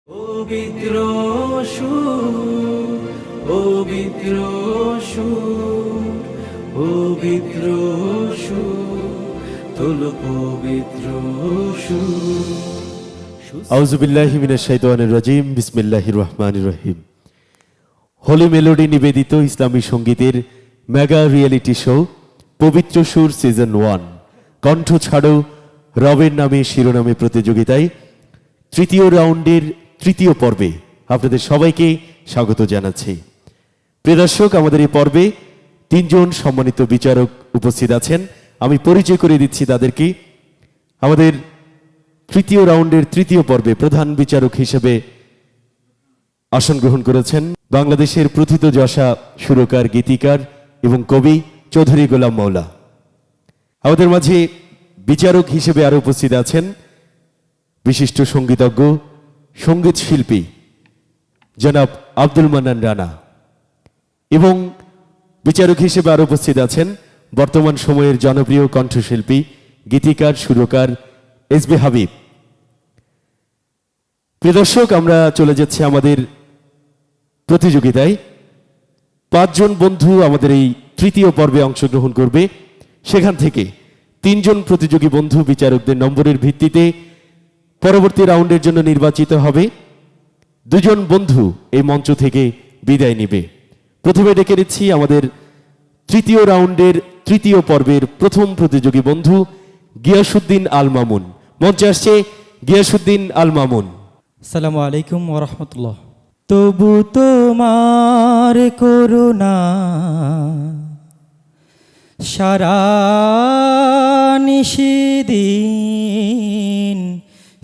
পবিত্র সুর, পবিত্র সুর, পবিত্র সুর, তোল পবিত্র সুর। আউযু বিল্লাহি মিনাশ শাইতানির রাজিম। বিসমিল্লাহির রহমানির রহিম। হোলি মেলোডি নিবেদিত ইসলামী সঙ্গীতের মেগা রিয়েলিটি শো পবিত্র সুর সিজন 1 কণ্ঠ ছাড়ো রবের নামে শিরোনামে প্রতিযোগিতায় তৃতীয় রাউন্ডের তৃতীয় পর্বে আপনাদের সবাইকে স্বাগত জানাচ্ছি। প্রিয় দর্শক, আমাদের এই পর্বে তিনজন সম্মানিত বিচারক উপস্থিত আছেন। আমি পরিচয় করে দিচ্ছি তাদেরকে। আমাদের তৃতীয় রাউন্ডের তৃতীয় পর্বে প্রধান বিচারক হিসেবে আসন গ্রহণ করেছেন বাংলাদেশের প্রথিতযশা সুরকার, গীতিকার এবং কবি চৌধুরী গোলাম মওলা। আমাদের মাঝে বিচারক হিসেবে আরো উপস্থিত আছেন বিশিষ্ট সঙ্গীতজ্ঞ, সঙ্গীত শিল্পী জনাব আব্দুল মান্নান রানা, এবং বিচারক হিসেবে আরো উপস্থিত আছেন বর্তমান সময়ের জনপ্রিয় কণ্ঠশিল্পী, গীতিকার, সুরকার এসবি হাবিব। প্রিয় দর্শক, আমরা চলে যাচ্ছি আমাদের প্রতিযোগিতায়। 5 জন বন্ধু আমাদের এই তৃতীয় পর্বে অংশগ্রহণ করবে। সেখান থেকে 3 জন প্রতিযোগী বন্ধু বিচারকদের নম্বরের ভিত্তিতে পরবর্তী রাউন্ডের জন্য নির্বাচিত হবে। 2 জন বন্ধু এই মঞ্চ থেকে বিদায় নেবে। প্রথমে ডেকে নিচ্ছি আমাদের তৃতীয় রাউন্ডের তৃতীয় পর্বের প্রথম প্রতিযোগী বন্ধু গিয়াসউদ্দিন আল মামুন। মঞ্চে আসছে গিয়াসউদ্দিন আল মামুন। আসসালামু আলাইকুম ওয়া রাহমাতুল্লাহ। তবু তোমার করুণা সারা নিশিদিন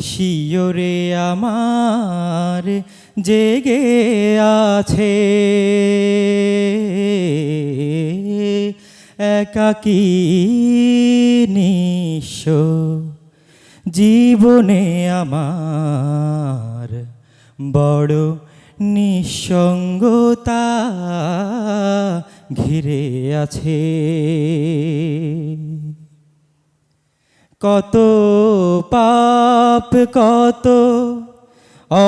শিয়রে আমার জেগে আছে, একাকী নিঃস্ব জীবনে আমার বড় নিঃসঙ্গতা ঘিরে আছে। কত পাপ, কত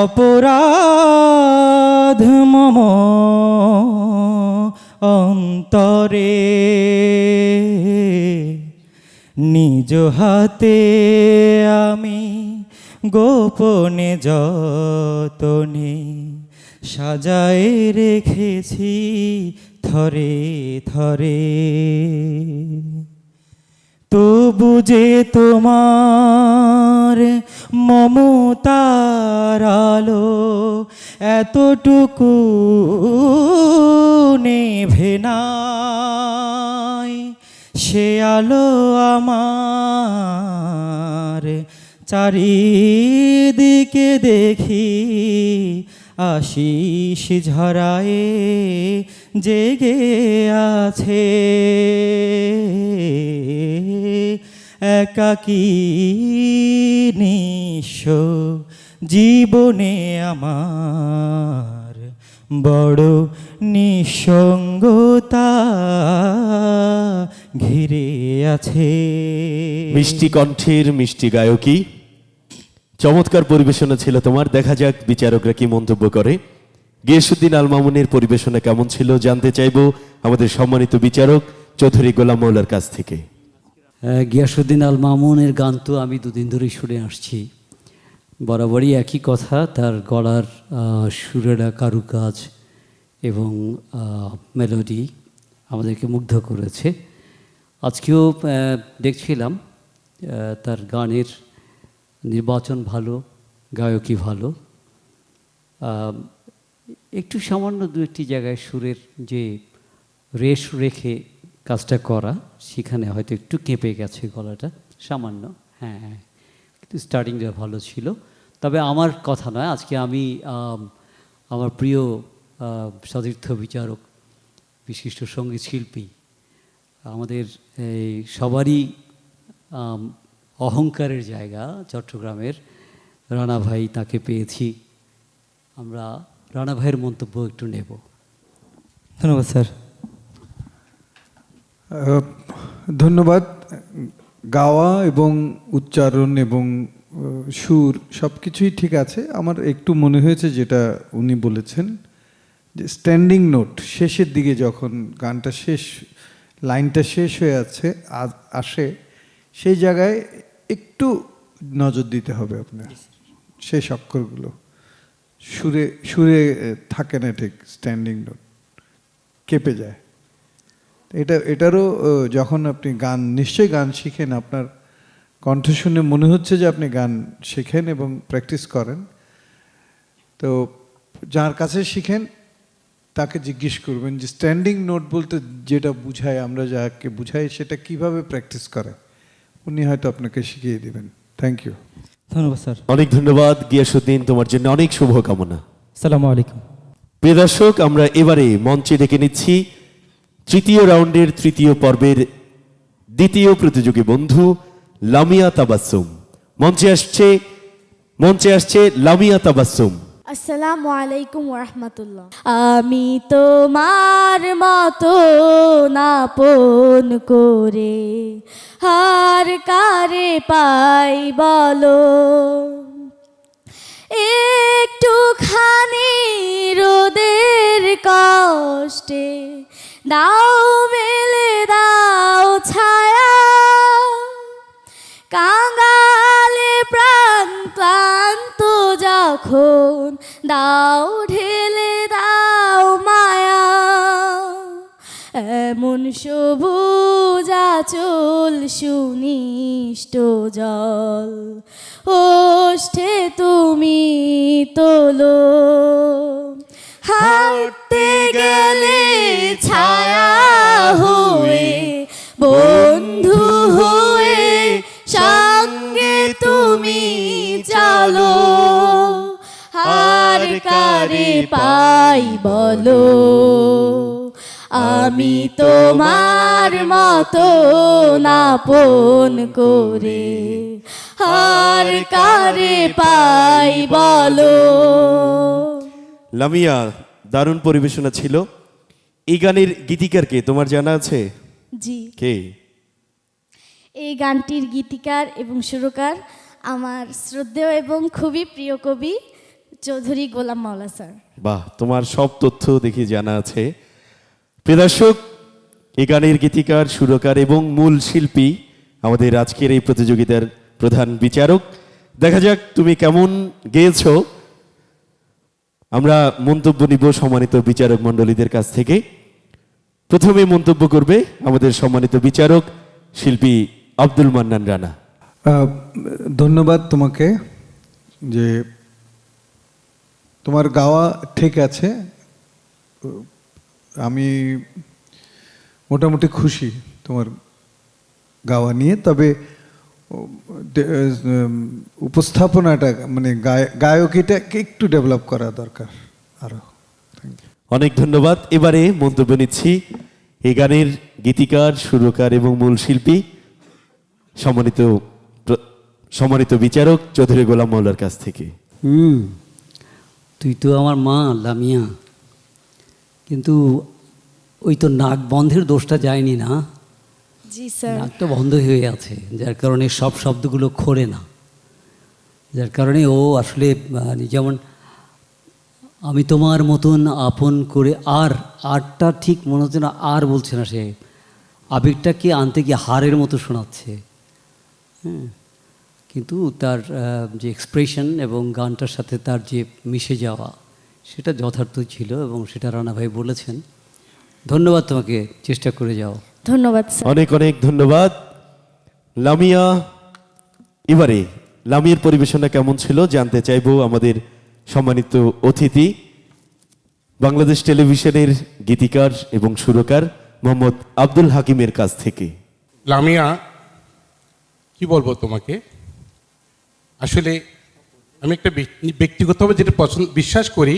অপরাধ মম অন্তরে, নিজ হাতে আমি গোপনে যতনে সাজায় রেখেছি থরে থরে। তবু যে তোমার মমতার আলো এতটুকু নেভে নাই, সে আলো আমার চারিদিকে দেখি আশিস ঝরায়ে জেগে আছে, একাকী নিঃস্ব জীবনে আমার বড় নিঃসঙ্গতা ঘিরে আছে। মিষ্টি কণ্ঠের মিষ্টি গায়কী, চমৎকার পরিবেশনা ছিল তোমার। দেখা যাক বিচারকরা কি মন্তব্য করে। গিয়াসউদ্দিন আল মামুনের পরিবেশনা কেমন ছিল জানতে চাইবো আমাদের সম্মানিত বিচারক চৌধুরী গোলাম মওলার কাছ থেকে। গিয়াসউদ্দিন আল মামুনের গান তো আমি 2 দিন ধরেই শুনে আসছি। বরাবরই একই কথা, তার গলার সুরের কারুকাজ এবং মেলোডি আমাদেরকে মুগ্ধ করেছে। আজকেও দেখছিলাম তার গানের নির্বাচন ভালো, গায়কী ভালো। একটু সামান্য 2-1টি জায়গায় সুরের যে রেশ রেখে কাজটা করা, সেখানে হয়তো একটু কেঁপে গেছে গলাটা সামান্য। হ্যাঁ, কিন্তু স্টার্টিংটা ভালো ছিল। তবে আমার কথা নয়, আজকে আমি আমার প্রিয় সতীর্থ বিচারক, বিশিষ্ট সঙ্গীত শিল্পী, আমাদের এই সবারই অহংকারের জায়গা চট্টগ্রামের রানা ভাই, তাকে পেয়েছি। আমরা রানা ভাইয়ের মন্তব্য একটু নেব। ধন্যবাদ স্যার। ধন্যবাদ। গাওয়া এবং উচ্চারণ এবং সুর সব কিছুই ঠিক আছে। আমার একটু মনে হয়েছে যেটা উনি বলেছেন যে স্ট্যান্ডিং নোট শেষের দিকে যখন গানটা শেষ, লাইনটা শেষ হয়ে আসে সেই জায়গায় একটু নজর দিতে হবে আপনার, শেষ অক্ষরগুলো সুরে সুরে থাকে না ঠিক, স্ট্যান্ডিং নোট কেঁপে যায়। এটারও যখন আপনি নিশ্চয়ই গান শিখেন, আপনার কণ্ঠ শুনে মনে হচ্ছে যে আপনি গান শেখেন এবং প্র্যাকটিস করেন। তো যার কাছে শিখেন তাকে জিজ্ঞেস করবেন যে স্ট্যান্ডিং নোট বলতে যেটা বুঝায়, আমরা যাকে বুঝাই সেটা কিভাবে প্র্যাকটিস করে, উনি হয়তো আপনাকে শিখিয়ে দেবেন। Thank you. ধন্যবাদ স্যার। অনেক ধন্যবাদ গিয়াসউদ্দিন, তোমার জন্য অনেক শুভকামনা। আসসালামু আলাইকুম। প্রিয় দর্শক, আমরা এবারে মঞ্চে ডেকে নিচ্ছি তৃতীয় রাউন্ডের তৃতীয় পর্বের দ্বিতীয় প্রতিযোগী বন্ধু লামিয়া তাবাসসুম। মঞ্চে আসছে লামিয়া তাবাসসুম। আসসালামু আলাইকুম ওরহমতুল্লাহ। আমি তোমার মতো আপন করে হার কারে পাই বলো, একটুখানি রোদের কষ্টে দাও মেলে দাও ছায়া, কাঙালে প্রাণ ক্লান্ত যখন দাও ঢেলে দাও মায়া, এমন সবুজ আঁচল সুনিষ্ট জল ওষ্ঠে তুমি তোলো, হাঁটতে গেলে ছায়া হয়ে বন্ধু হয়ে সঙ্গে তুমি চলো, হার কারে পাই বলো, আমি তোমার মতো আপন করে হার কারে পাই বলো। লামিয়া, দারুণ পরিবেশনা ছিল। এই গানের গীতিকার কে তোমার জানা আছে? জি, কে? এই গানটির গীতিকার এবং সুরকার আমার শ্রদ্ধেয় এবং খুবই প্রিয় কবি চৌধুরী গোলাম মাওলা স্যার। বাহ, তোমার সব তথ্য দেখি জানা আছে। প্রিয় দর্শক, এই গানের গীতিকার, সুরকার এবং মূল শিল্পী আমাদের আজকের এই প্রতিযোগিতার প্রধান বিচারক। দেখা যাক তুমি কেমন গেয়েছো। আমরা মন্তব্য নিব সম্মানিত বিচারক মণ্ডলীদের কাছ থেকে। প্রথমে মন্তব্য করবে আমাদের সম্মানিত বিচারক শিল্পী আব্দুল মান্নান রানা। ধন্যবাদ তোমাকে, যে তোমার গাওয়া ঠিক আছে, আমি মোটামুটি খুশি তোমার গাওয়া নিয়ে। তবে উপস্থাপনাটা মানে গায়কিটাকে একটু ডেভেলপ করা দরকার আরো। অনেক ধন্যবাদ। এবারে মন্তব্য নিচ্ছি এই গানের গীতিকার, সুরকার এবং মূল শিল্পী সম্মানিত বিচারক চৌধুরী গোলাম মাওলার কাছ থেকে। তুই তো আমার মা লামিয়া, কিন্তু ওই তো নাক বন্ধের দোষটা যায়নি না? জি স্যার। নাকটা বন্ধ হয়ে আছে, যার কারণে সব শব্দগুলো খোরে না, যার কারণে ও আসলে যেমন আমি তোমার মতন আপন করে, আরটা ঠিক মনে হচ্ছে না, আর বলছে না, সে আবেগটাকে আনতে গিয়ে হারের মতো শোনাচ্ছে। হ্যাঁ, কিন্তু তার যে এক্সপ্রেশন এবং গানটার সাথে তার যে মিশে যাওয়া, সেটা যথার্থ ছিল এবং সেটা রানা ভাই বলেছেন। ধন্যবাদ তোমাকে, চেষ্টা করে যাও। ধন্যবাদ স্যার। অনেক অনেক ধন্যবাদ লামিয়া। এবারে লামিয়ার পরিবেশনা কেমন ছিল জানতে চাইবো আমাদের সম্মানিত অতিথি বাংলাদেশ টেলিভিশনের গীতিকার এবং সুরকার মোহাম্মদ আব্দুল হাকিমের কাছ থেকে। লামিয়া, কি বলবো তোমাকে, আসলে আমি একটা ব্যক্তিগতভাবে যেটা বিশ্বাস করি,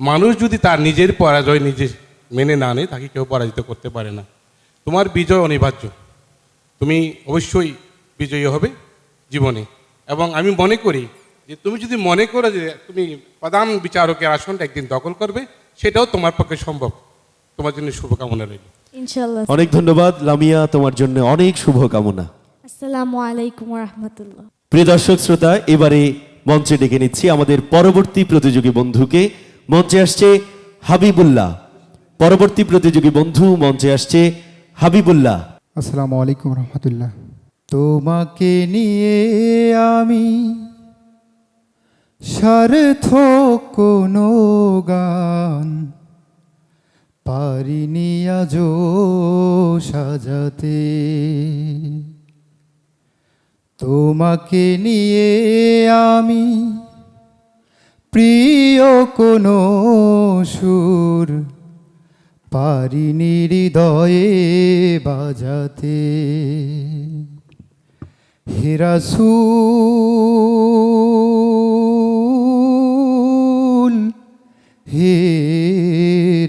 মানুষ যদি তার নিজের পরাজয় নিজে মেনে না নেয়, তাকে কেউ পরাজিত করতে পারে না। তোমার বিজয় অনিবার্য, তুমি অবশ্যই বিজয়ী হবে জীবনে। এবং আমি মনে করি যে তুমি যদি মনে করো যে তুমি প্রধান বিচারকের আসনটা একদিন দখল করবে, সেটাও তোমার পক্ষে সম্ভব। তোমার জন্য শুভকামনা রইল। ইনশাআল্লাহ। অনেক ধন্যবাদ লামিয়া, তোমার জন্য অনেক শুভকামনা। আসসালামু আলাইকুম ওরহমতুল্লাহ। প্রিয় দর্শক শ্রোতা, এবারে মঞ্চে ডেকে নিচ্ছি আমাদের পরবর্তী প্রতিযোগী বন্ধুকে। মঞ্চে আসছে হাবিবুল্লাহ। পরবর্তী প্রতিযোগী বন্ধু মঞ্চে আসছে হাবিবুল্লাহ। আসসালামু আলাইকুম রহমতুল্লাহ। তোমাকে নিয়ে আমি সার্থক কোনো গান পারিনি আজও সাজাতে। তোমাকে নিয়ে আমি প্রিয় কোনো সুর পারিনি হৃদয়ে বাজাতে। হে রাসূল, হে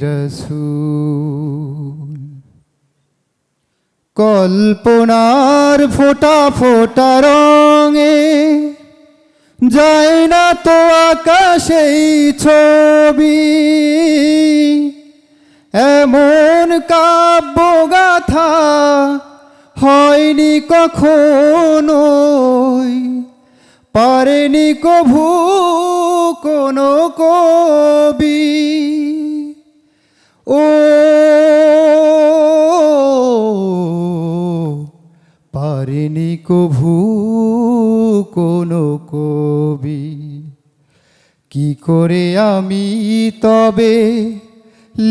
রাসূল, কল্পনার ফোঁটা ফোঁটা রঙে যায় না তো আকাশেই ছবি। এমন কাব্যগাথা হয়নি কখনো, পারেনি কভু কোনো কবি। ও পারেনি কভু কোনো কবি। কি করে আমি তবে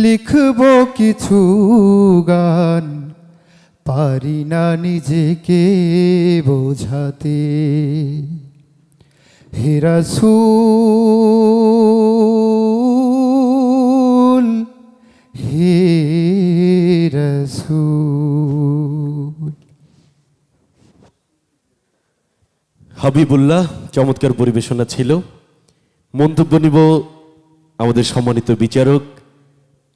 লিখব কিছু গান, পারি না নিজেকে বোঝাতে। হে রাসূল, হে রাসূল। হাবিবুল্লাহ, চমৎকার পরিবেশনা ছিল। মন্তব্য নিব আমাদের সম্মানিত বিচারক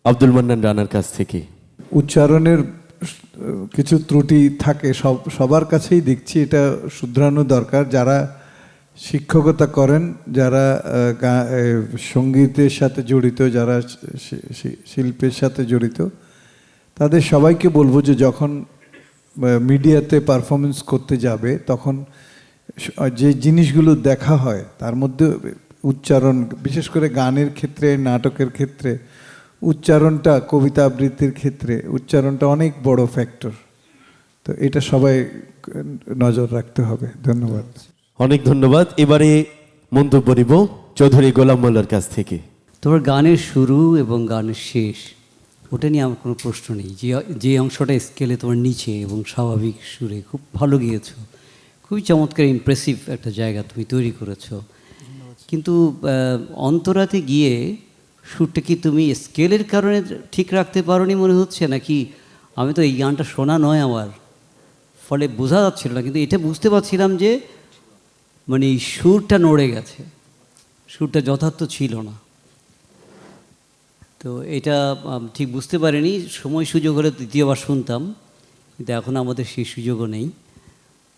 আব্দুল মান্নান রানার কাছ থেকে। উচ্চারণের কিছু ত্রুটি থাকে সবার কাছেই দেখছি, এটা শুধরানো দরকার। যারা শিক্ষকতা করেন, যারা সঙ্গীতের সাথে জড়িত, যারা শিল্পের সাথে জড়িত, তাদের সবাইকে বলবো যে যখন মিডিয়াতে পারফরমেন্স করতে যাবে তখন যে জিনিসগুলো দেখা হয় তার মধ্যে উচ্চারণ, বিশেষ করে গানের ক্ষেত্রে, নাটকের ক্ষেত্রে উচ্চারণটা, কবিতা আবৃত্তির ক্ষেত্রে উচ্চারণটা অনেক বড় ফ্যাক্টর। তো এটা সবাই নজর রাখতে হবে। ধন্যবাদ। অনেক ধন্যবাদ। এবারে মন্তব্য নিব চৌধুরী গোলাম মোল্লার কাছ থেকে। তোমার গানের শুরু এবং গানের শেষ, ওটা নিয়ে আমার কোনো প্রশ্ন নেই। যে অংশটা স্কেলে তোমার নিচে এবং স্বাভাবিক সুরে খুব ভালো গিয়েছো, খুবই চমৎকার, ইমপ্রেসিভ একটা জায়গা তুমি তৈরি করেছো। কিন্তু অন্তরাতে গিয়ে সুরটা কি তুমি স্কেলের কারণে ঠিক রাখতে পারোনি মনে হচ্ছে, নাকি? আমি তো এই গানটা শোনা নয় আমার, ফলে বোঝা যাচ্ছিল না, কিন্তু এটা বুঝতে পারছিলাম যে মানে এই সুরটা নড়ে গেছে, সুরটা যথার্থ ছিল না। তো এটা ঠিক বুঝতে পারিনি। সময় সুযোগ হলে দ্বিতীয়বার শুনতাম, কিন্তু এখন আমাদের সেই সুযোগও নেই।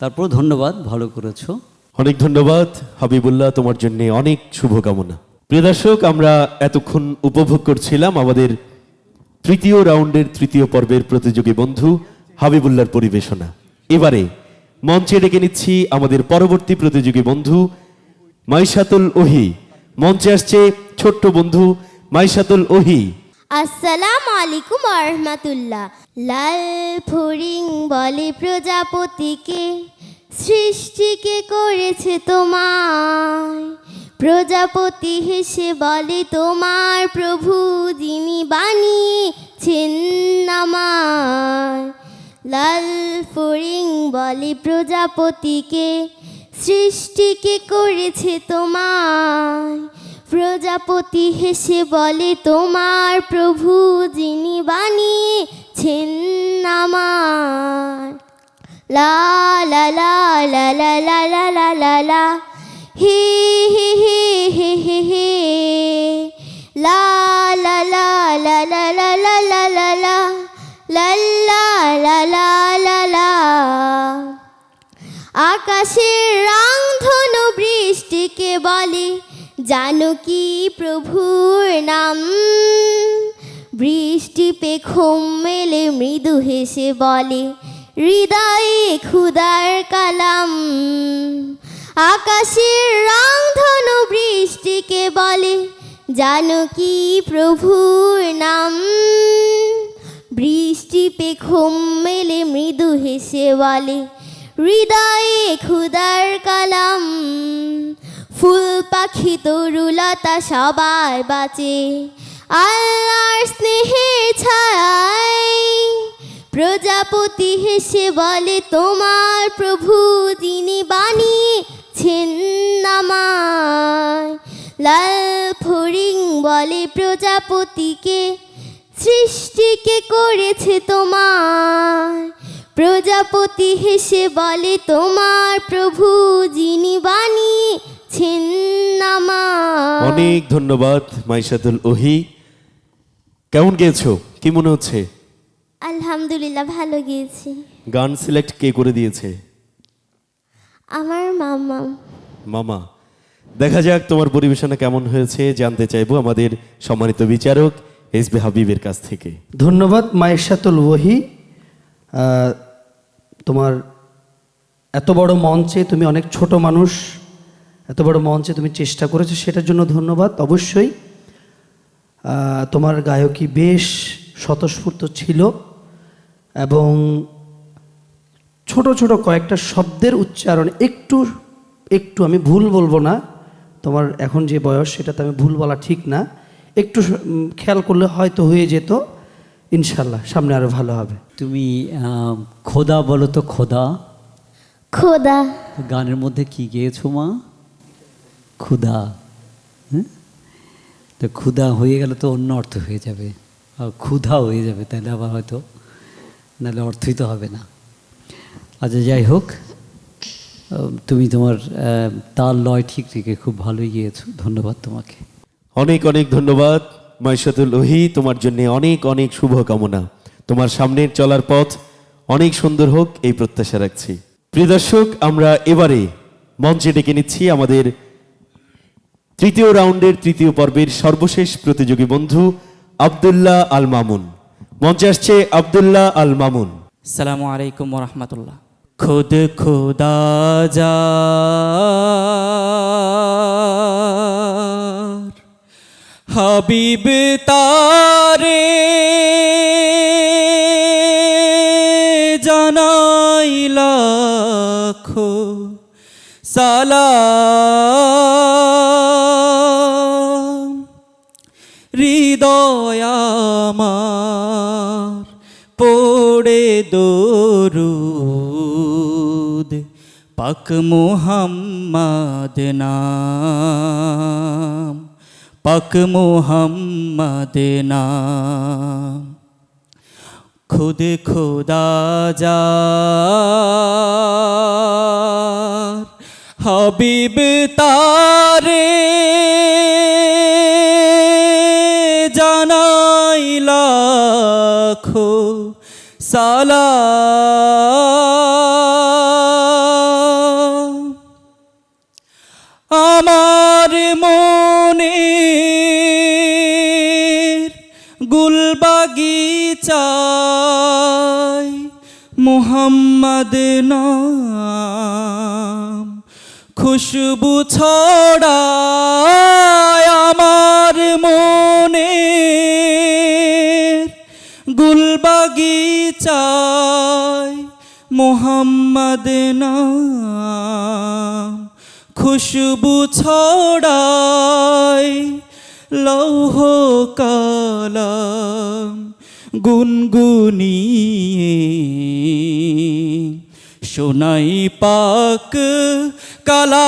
তারপর ধন্যবাদ, ভালো করেছো। অনেক ধন্যবাদ হাবিবুল্লাহ, তোমার জন্য অনেক শুভকামনা। প্রিয় দর্শক, আমরা এতক্ষণ উপভোগ করছিলাম আমাদের তৃতীয় রাউন্ডের তৃতীয় পর্বের প্রতিযোগী বন্ধু হাবিবুল্লাহর পরিবেশনা। এবারে মঞ্চে ডেকে নিচ্ছি আমাদের পরবর্তী প্রতিযোগী বন্ধু মাইশাতুল ওহি। মঞ্চে আসছে ছোট্ট বন্ধু মাইশাতুল ওহি। আসসালামু আলাইকুম রহমতুল্লাহ। লাল ফড়িং বলে প্রজাপতিকে, সৃষ্টিকে করেছে তোমায়। প্রজাপতি হেসে বলে তোমার প্রভু যিনি বানিয়েছেন আমায়। লাল ফড়িং বলে প্রজাপতিকে, সৃষ্টিকে করেছে তোমায়। প্রজাপতি হেসে বলে তোমার প্রভু যিনি বানিয়েছেন আমায়। লা লা লা লা লা লা লা লা লা লা, হে হে হে হে হে হে। লা লা লা লা লা লা লা লা লা লা, লা লা লা লা লা লা। আকাশের রংধনু বৃষ্টিকে বলে জানো কি প্রভুর নাম। বৃষ্টি পেখম মেলে মৃদু হেসে বলে হৃদয়ে খুদার কালাম। আকাশের রংধনু বৃষ্টিকে বলে জানকী প্রভুর নাম। বৃষ্টি পে ঘুম মেলে মৃদু হেসে বলে হৃদয়ে ক্ষুদার কালাম। ফুল পাখি তরুলতা সবাই বাঁচে আল্লাহর স্নেহের ছায়ায়। প্রজাপতি হেসে বলে তোমার প্রভু যিনি বানিয়েছেন আমায়। লাল ফড়িং বলে প্রজাপতিকে সৃষ্টিকে করেছে তোমার। প্রজাপতি হেসে বলে তোমার প্রভু যিনি বানিয়েছেন আমায়। অনেক ধন্যবাদ মাইশাতুল ওহি। কেমন গেয়েছো, কি মনে হচ্ছে? আলহামদুলিল্লাহ, ভালো গিয়েছি। গান সিলেক্ট কে করে দিয়েছে? আমার মামা। মামা। দেখা যাক তোমার পরিবেশনা কেমন হয়েছে, জানতে চাইবো আমাদের সম্মানিত বিচারক এসবি হাবিবের কাছ থেকে। ধন্যবাদ মাইশাতুল ওহি। তোমার এত বড় মঞ্চে, তুমি অনেক ছোট মানুষ, এত বড় মঞ্চে তুমি চেষ্টা করেছো, সেটার জন্য ধন্যবাদ। অবশ্যই তোমার গায়কী বেশ স্বতঃস্ফূর্ত ছিল এবং ছোট ছোট কয়েকটা শব্দের উচ্চারণ একটু একটু আমি ভুল বলবো না, তোমার এখন যে বয়স সেটাতে আমি ভুল বলা ঠিক না, একটু খেয়াল করলে হয়তো হয়ে যেত। ইনশাল্লাহ সামনে আরো ভালো হবে। তুমি খোদা বলো তো, খোদা। খোদা। গানের মধ্যে কি গেয়েছো মা? ক্ষুধা। হ্যাঁ, তো ক্ষুধা হয়ে গেলে তো অন্য অর্থ হয়ে যাবে, আর ক্ষুধা হয়ে যাবে, তাহলে আবার হয়তো, নাহলে অর্থই তো হবে না। আচ্ছা, যাই হোক, তুমি তোমার তাল লয় ঠিক রেখে খুব ভালোই গিয়েছো, ধন্যবাদ তোমাকে। অনেক অনেক ধন্যবাদ মাইশাতুল ওহি, তোমার জন্য অনেক অনেক শুভকামনা। তোমার সামনের চলার পথ অনেক সুন্দর হোক এই প্রত্যাশা রাখছি। প্রিয় দর্শক, আমরা এবারে মঞ্চে ডেকে নিচ্ছি আমাদের তৃতীয় রাউন্ডের তৃতীয় পর্বের সর্বশেষ প্রতিযোগী বন্ধু আব্দুল্লাহ আল মামুন। মঞ্চে আসছে আব্দুল্লাহ আল মামুন। আসসালামু আলাইকুম ওয়া রাহমাতুল্লাহ। खुद खुदा जा हबीब तारे জানাই লাখো সালাম। হৃদয় আমার পড়ে দরুদ পাক মুহাম্মদ নাম, পাক মুহাম্মদ নাম। খুদ খুদা যার হাবিব তারে জানাই লাখো সালাম। আমার মনের গুলবাগিচায় মুহাম্মদ নাম খুশবু ছড়ায়। আমার মনের গুলবাগিচায় মুহাম্মদ নাম খুশবু ছড়ায়। লৌহ কালাম গুনগুনিয়ে শোনাই পাক কালাম।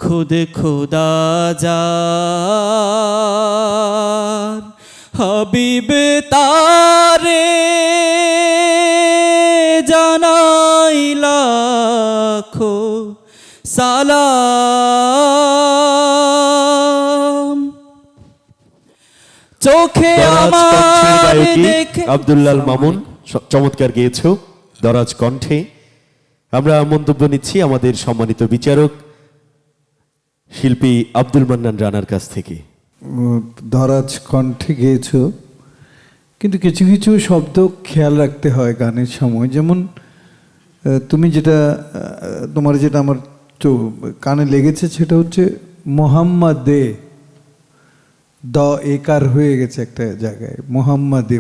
খুদ খুদা যার হাবিব তারে জানাই লাখো সালাম। চোখে আমার দেখে আব্দুল্লাহ আল মামুন চমৎকার গেয়েছো দরাজ কণ্ঠে। আমরা মন্তব্য নিচ্ছি আমাদের সম্মানিত বিচারক শিল্পী আব্দুল মান্নান রানার কাছ থেকে। দরাজ কণ্ঠে গেয়েছো, কিন্তু কিছু কিছু শব্দ খেয়াল রাখতে হয় গানের সময়, যেমন তুমি যেটা তোমার যেটা আমার কানে লেগেছে সেটা হচ্ছে মোহাম্মদে, দ একার হয়ে গেছে একটা জায়গায়, মোহাম্মদে।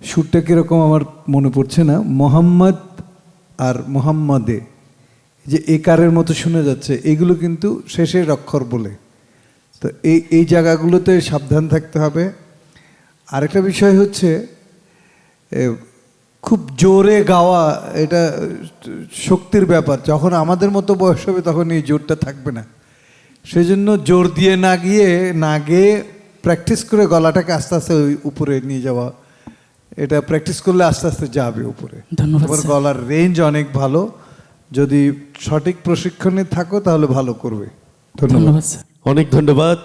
সুরটা কীরকম আমার মনে পড়ছে না, মোহাম্মদ আর মোহাম্মদে যে একারের মতো শোনা যাচ্ছে, এগুলো কিন্তু শেষের অক্ষর বলে। তো এই জায়গাগুলোতে সাবধান থাকতে হবে। আরেকটা বিষয় হচ্ছে খুব জোরে গাওয়া, এটা শক্তির ব্যাপার। যখন আমাদের মতো বয়স হবে তখন এই জোরটা থাকবে না, সেই জন্য জোর দিয়ে না গেয়ে প্র্যাকটিস করে গলাটাকে আস্তে আস্তে ওই উপরে নিয়ে যাওয়া, এটা প্র্যাকটিস করলে আস্তে আস্তে যাবে উপরে। ধন্যবাদ তোমার স্যার। গলার রেঞ্জ অনেক ভালো, যদি সঠিক প্রশিক্ষণে থাকো তাহলে ভালো করবে। ধন্যবাদ। ধন্যবাদ স্যার। অনেক ধন্যবাদ।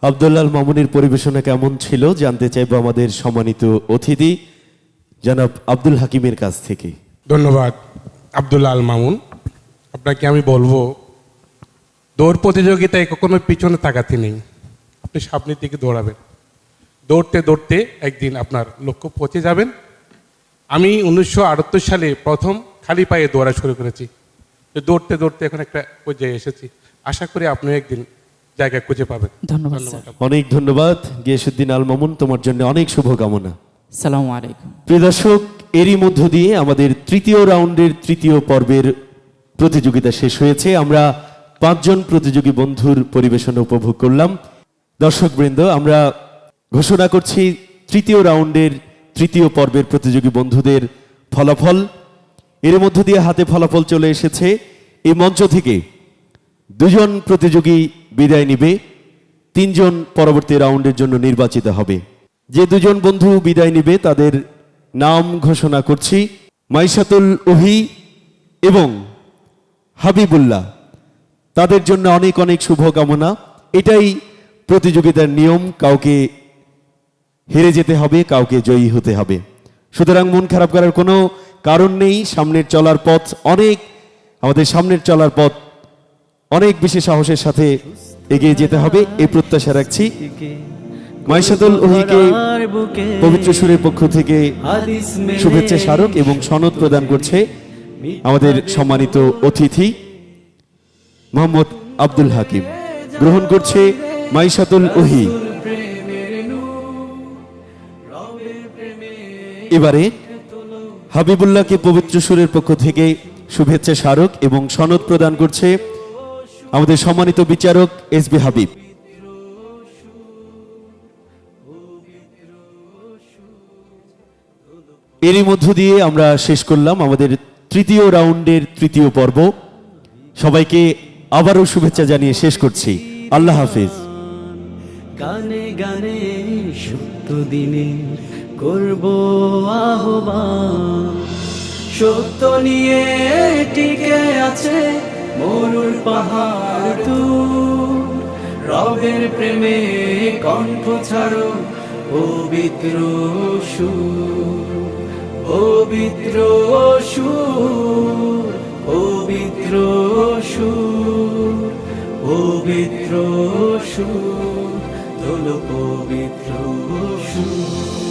আব্দুল্লাহ মামুনের পরিবেশনা কেমন ছিল জানতে চাইবো আমাদের সম্মানিত অতিথি জনাব আব্দুল হাকিমের কাছ থেকে। ধন্যবাদ আব্দুল্লাহ আল মামুন। আপনাকে আমি বলবো, দৌড় প্রতিযোগিতায় কখনো পিছনে তাকাতে নেই, আপনি সামনের দিকে দৌড়াবেন। দৌড়তে দৌড়তে একদিন আপনার লক্ষ্য পৌঁছে যাবেন। আমি 1978 সালে প্রথম খালি পায়ে দৌড়া শুরু করেছি, তো দৌড়তে দৌড়তে এখন একটা পর্যায়ে এসেছি। আশা করি আপনি একদিন জায়গা খুঁজে পাবেন। ধন্যবাদ স্যার। অনেক ধন্যবাদ গিয়াসউদ্দিন আল মামুন, তোমার জন্য অনেক শুভকামনা। সালামু আলাইকুম। প্রিয় দর্শক, এরই মধ্য দিয়ে আমাদের তৃতীয় রাউন্ডের তৃতীয় পর্বের প্রতিযোগিতা শেষ হয়েছে। আমরা 5 জন প্রতিযোগী বন্ধুর পরিবেশনা উপভোগ করলাম। দর্শকবৃন্দ, আমরা ঘোষণা করছি তৃতীয় রাউন্ডের তৃতীয় পর্বের প্রতিযোগী বন্ধুদের ফলাফল। এর মধ্য দিয়ে হাতে ফলাফল চলে এসেছে। এই মঞ্চ থেকে 2 জন প্রতিযোগী বিদায় নিবে, 3 জন পরবর্তী রাউন্ডের জন্য নির্বাচিত হবে। যে 2 জন বন্ধু বিদায় নিবে তাদের নাম ঘোষণা করছি, মাইশাতুল ওহি এবং হাবিবুল্লাহ। তাদের জন্য অনেক অনেক শুভকামনা। এটাই প্রতিযোগিতার নিয়ম, কাউকে হেরে যেতে হবে, কাউকে জয়ী হতে হবে। সুতরাং মন খারাপ করার কোনো কারণ নেই। সামনের চলার পথ অনেক বেশি সাহসের সাথে এগিয়ে যেতে হবে, এই প্রত্যাশা রাখছি। মাইশাতুল ওহিকে পবিত্র সুরের পক্ষ থেকে শুভেচ্ছা স্মারক এবং সনদ প্রদান করছে আমাদের সম্মানিত অতিথি মোহাম্মদ আব্দুল হাকিম। গ্রহণ করছে মাইশাতুল ওহি। এবারে হাবিবুল্লাহকে পবিত্র সুরের পক্ষ থেকে শুভেচ্ছা স্মারক এবং সনদ প্রদান করছে আমাদের সম্মানিত বিচারক এসবি হাবিব। এরই মধ্য দিয়ে আমরা শেষ করলাম আমাদের তৃতীয় রাউন্ডের তৃতীয় পর্ব। সবাইকে আবারও শুভেচ্ছা জানিয়ে শেষ করছি। আল্লাহ হাফিজ। গানে গানে সত্য দিনে করব আহ্বান, সত্য নিয়ে টিকে আছে মরুর পাহাড় দূর। রবের প্রেমে কণ্ঠ ছাড়ো পবিত্র সুর, পবিত্র সুর, পবিত্র সুর, পবিত্র সুর, তোলো পবিত্র সুর।